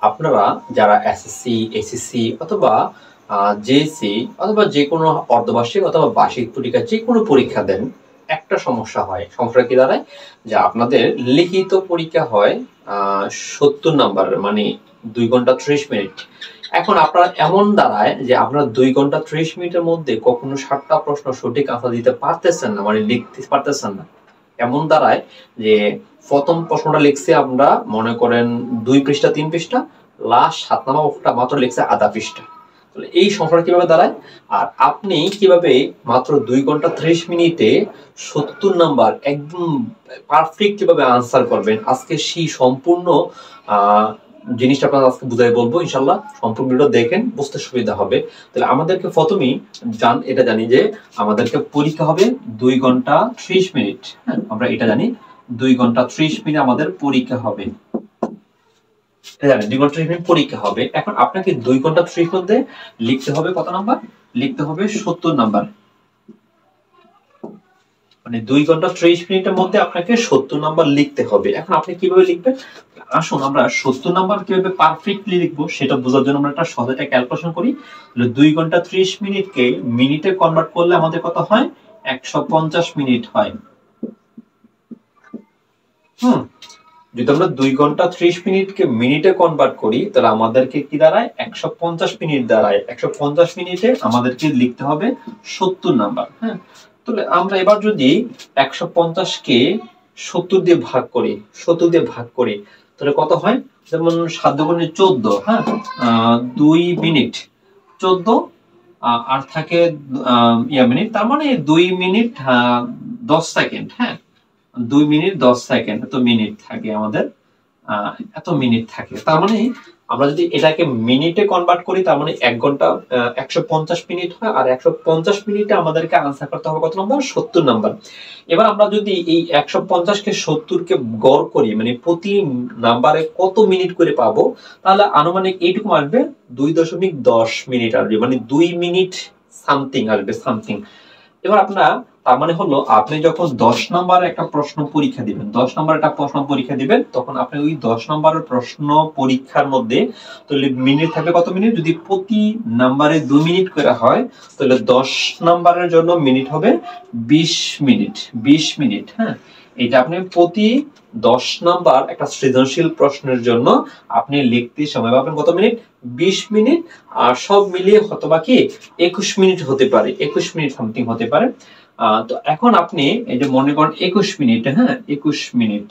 আপনারা যারা SSC, SSC অথবা জেএসসি অথবা যে কোনো অর্ধবার্ষিক অথবা বার্ষিক পরীক্ষা যে কোনো পরীক্ষা দেন, একটা সমস্যা হয়। সমস্যা কি দাঁড়ায়? যে আপনাদের লিখিত পরীক্ষা হয় 70 নাম্বারের, মানে 2 ঘন্টা 30 মিনিট। এখন আপনারা এমন দাঁড়ায় যে আপনারা 2 ঘন্টা 30 মিনিটের মধ্যে কখনো 7টা প্রশ্ন সঠিক আনসার দিতে পারতেছেন না, মানে লিখতে পারতেছেন না। এমন দাঁড়ায় যে প্রথম প্রশ্নটা লিখছে আমরা মনে করেন 2 পৃষ্ঠা 3 পৃষ্ঠা, লাস্ট 7 নাম্বারটা মাত্র লিখছে আধা পৃষ্ঠা। তাহলে এই সমস্যাটা কিভাবে দাঁড়ায়? আর আপনি কিভাবে মাত্র 2 ঘন্টা 30 মিনিটে 70 নাম্বার একদম পারফেক্ট কিভাবে আনসার করবেন, আজকে সেই সম্পূর্ণ জিনিসটা আপনার আজকে বুঝাই বলবো ইনশাল্লাহ। সম্পূর্ণ ভিডিও দেখেন, বুঝতে সুবিধা হবে। তাহলে আমাদেরকে প্রথমেই এটা জানি যে আমাদেরকে পরীক্ষা হবে 2 ঘন্টা 30 মিনিট। হ্যাঁ, আমরা এটা জানি 2 ঘন্টা 30 মিনিট আমাদের পরীক্ষা হবে। 2 ঘন্টা 30 মিনিট পরীক্ষা হবে। এখন আপনাকে 2 ঘন্টা 30 মধ্যে লিখতে হবে কত নাম্বার? লিখতে হবে 70 নাম্বার। মানে 2 ঘন্টা 30 মিনিটের মধ্যে আপনাকে 70 নাম্বার লিখতে হবে। এখন আপনি কিভাবে লিখবেন? আসুন আমরা 70 নাম্বার কিভাবে পারফেক্টলি লিখবো সেটা বোঝার জন্য আমরা একটা সহজ একটা ক্যালকুলেশন করি। 2 ঘন্টা 30 মিনিটকে মিনিটে কনভার্ট করলে আমাদের কত হয়? 150 মিনিট হয়। যদি আমরা 2 ঘন্টা 30 মিনিটকে মিনিটে কনভার্ট করি তাহলে আমাদেরকে কি দাঁড়ায়? 150 মিনিট দাঁড়ায়। 150 মিনিটে আমাদেরকে লিখতে হবে 70 নাম্বার। হ্যাঁ, তাহলে আমরা এবার যদি 150 কে 70 দিয়ে ভাগ করি, 70 দিয়ে ভাগ করি তাহলে কত হয়? যেমন 7 গুণে 14। হ্যাঁ, 2 মিনিট 14 আর থাকে মিনিট, তার মানে 2 মিনিট 10 সেকেন্ড। হ্যাঁ, 2 মিনিট 10 সেকেন্ড এত মিনিট থাকে আমাদের, এত মিনিট থাকে। তার মানে আমরা যদি এটাকে মিনিটে কনভার্ট করি তার মানে 1 ঘন্টা 150 মিনিট হয়। আর 150 মিনিটে আমাদেরকে আনসার করতে হবে কত নাম্বার? 70 নাম্বার। এবার আমরা যদি এই 150 কে 70 কে গড় করি, মানে প্রতি নাম্বারে কত মিনিট করে পাবো, তাহলে আনুমানিক এইটুকু আসবে 2.10 মিনিট আসবে, মানে 2 মিনিট সামথিং আসবে, সামথিং। এবার আপনার তার মানে হলো আপনি যখন 10 নম্বরের একটা প্রশ্ন পরীক্ষা দিবেন, 10 নম্বরের একটা প্রশ্ন পরীক্ষা দিবেন, তখন আপনি ওই 10 নম্বরের প্রশ্ন পরীক্ষার মধ্যে তাহলে মিনিট থাকবে কত মিনিট? যদি প্রতি নাম্বারে 2 মিনিট করে হয় তাহলে 10 নম্বরের জন্য মিনিট হবে 20 মিনিট। 20 মিনিট। হ্যাঁ, এটা আপনি প্রতি 10 নাম্বার একটা সৃজনশীল প্রশ্নের জন্য আপনি লিখতে সময় পাবেন কত মিনিট? 20 মিনিট। আর সব মিলিয়ে হয়তোবা কি 21 মিনিট হতে পারে, 21 মিনিট সামথিং হতে পারে। তো এখন আপনি এই যে মনে করেন 21 মিনিট, হ্যাঁ 21 মিনিট,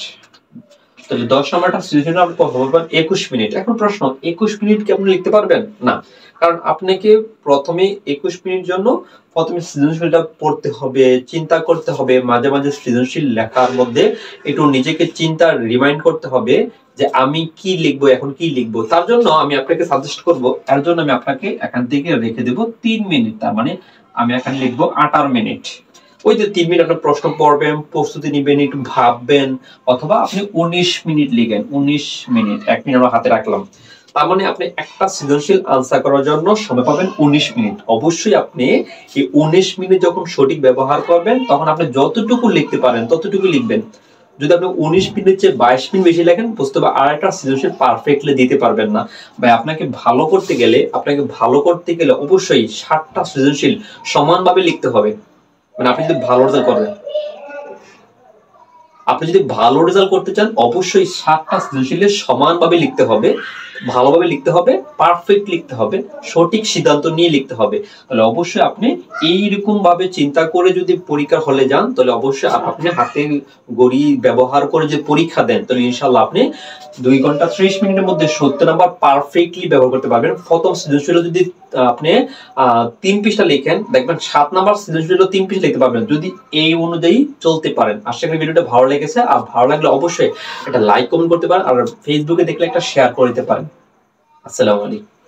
তাহলে 10 নাম্বারটা সৃজনশীল আপনি পাবেন 21 মিনিট। এখন প্রশ্ন, 21 মিনিট কি আপনি লিখতে পারবেন? না, কারণ আপনাকে প্রথমে 21 মিনিট জন্য প্রথমে সৃজনশীলটা পড়তে হবে, চিন্তা করতে হবে, মাঝে মাঝে সৃজনশীল লেখার মধ্যে একটু নিজেকে চিন্তা রিমাইন্ড করতে হবে যে আমি কি লিখবো, এখন কি লিখবো। তার জন্য আমি আপনাকে সাজেস্ট করব, এর জন্য আমি আপনাকে এখান থেকে রেখে দেব 3 মিনিট। তার মানে আমি এখানে লিখবো 18 মিনিট। ওই যে 3 মিনিট আপনার প্রশ্ন পড়বেন, প্রস্তুতি নিবেন, একটু ভাববেন, অথবা আপনি 19 মিনিট লিখেন। 19 মিনিট, 1 মিনিট আমরা হাতে রাখলাম। তার মানে আপনি একটা সৃজনশীল আনসার করার জন্য সময় পাবেন 19 মিনিট। অবশ্যই আপনি এই 19 মিনিট যখন সঠিক ব্যবহার করবেন তখন আপনি যতটুকু লিখতে পারেন ততটুকু লিখবেন। যদি আপনি 19 মিনিট চেয়ে 22 মিনিট বেশি লেখেন, বুঝতে হবে আর একটা সৃজনশীল পারফেক্টলি দিতে পারবেন না। ভাই আপনাকে ভালো করতে গেলে অবশ্যই 60টা সৃজনশীল সমানভাবে লিখতে হবে। মানে আপনি যদি ভালো রেজাল্ট করতে চান অবশ্যই 7টা সৃজনশীল সমানভাবে লিখতে হবে, ভালোভাবে লিখতে হবে, পারফেক্ট লিখতে হবে, সঠিক সিদ্ধান্ত নিয়ে লিখতে হবে। তাহলে অবশ্যই আপনি এইরকম ভাবে চিন্তা করে যদি পরীক্ষার হলে যান তাহলে অবশ্যই আপনি হাতে গড়ি ব্যবহার করে যে পরীক্ষা দেন তাহলে ইনশাআল্লাহ আপনি 2 ঘন্টা 30 মিনিটের মধ্যে 70 নাম্বার পারফেক্টলি ব্যবহার করতে পারবেন। প্রথম সৃজনশীল যদি আপনি 3 পৃষ্ঠা লিখেন, দেখবেন 7 নাম্বার সৃজনশীল 3 পৃষ্ঠা লিখতে পারবেন যদি এই অনুযায়ী চলতে পারেন। আশা করি ভিডিওটা ভালো লেগেছে। আর ভালো লাগলে অবশ্যই একটা লাইক কমেন্ট করতে পারেন, আর ফেসবুকে দেখলে একটা শেয়ার করে দিতে পারেন। আসসালামু আলাইকুম।